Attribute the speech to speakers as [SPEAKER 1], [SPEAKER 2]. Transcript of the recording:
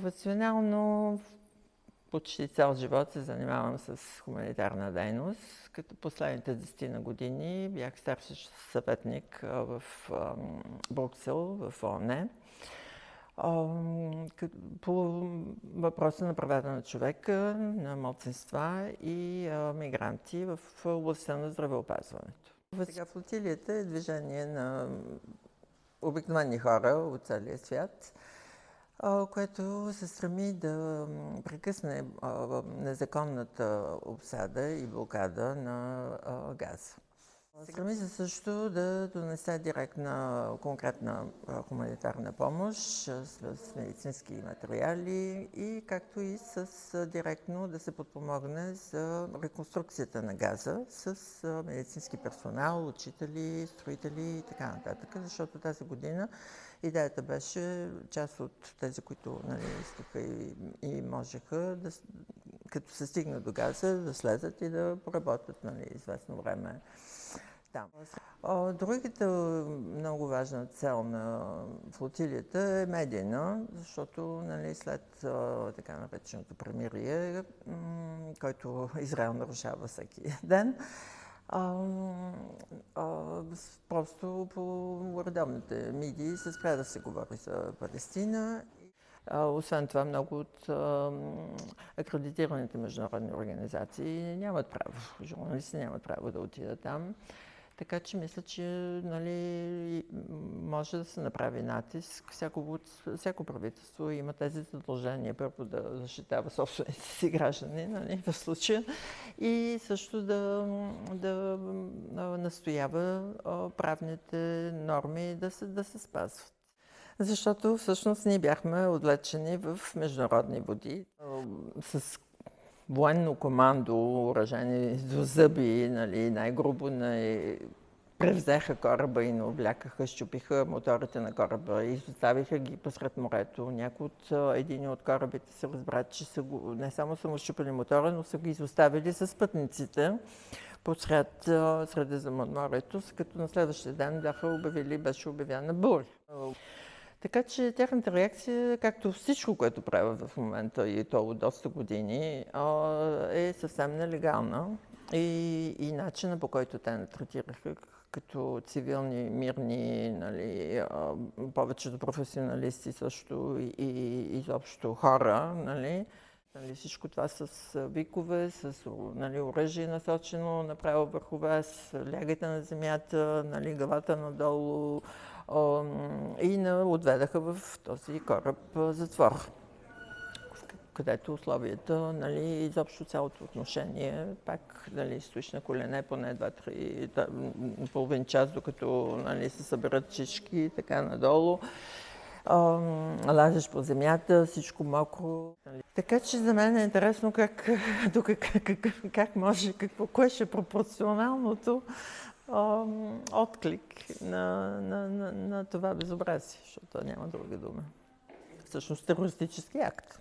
[SPEAKER 1] Професионално почти цял живот се занимавам с хуманитарна дейност, като последните 10 години бях старши съветник в Брюксел, в ООН, по въпроса на правата на човека, на малцинства и мигранти в областта на здравеопазването. Сега флотилията е движение на обикновени хора от целия свят, което се стреми да прекъсне незаконната обсада и блокада на Газа. Стреми се също да донесе директна, конкретна хуманитарна помощ с медицински материали и както и с директно да се подпомогне за реконструкцията на Газа с медицински персонал, учители, строители и така нататък, защото тази година идеята беше част от тези, които искаха и можеха, като се стигне до Газа, да слезат и да поработят известно време там. Другата много важна цел на флотилията е медийна, защото след така нареченото премирие, който Израел нарушава всеки ден, просто по редовните медии се спря да се говори за Палестина. Освен това, много от акредитираните международни организации нямат право, журналисти нямат право да отидат там. Така че мисля, че може да се направи натиск. Всяко правителство има тези задължения. Първо да защитава собствените си граждани, в случая, и също да настоява правните норми да се спазват. Защото всъщност ние бяхме отвлечени в международни води с военно командо, въоръжени до зъби, най-грубо превзеха кораба и облякаха, счупиха моторите на кораба и изоставиха ги посред морето. Един от корабите се разбра, че не само са му счупили мотора, но са ги изоставили с пътниците посред Средиземноморието, като на следващия ден беше обявена буря. Така че тяхната реакция, както всичко, което правят в момента и то от доста години, е съвсем нелегална. И начина, по който те третираха като цивилни, мирни, повечето професионалисти също и изобщо хора, всичко това с викове, с оръжие насочено направо върху вас, лягайте на земята, главата надолу, и отведаха в този кораб затвор, където условията, изобщо цялото отношение, пак стоиш на колене поне 2-3, половин час, докато се съберат всички и така надолу. Лазиш по земята, всичко мокро. Така че за мен е интересно как може, кое ще е пропорционалното отклик на това безобразие, защото няма друга дума. Всъщност терористически акт.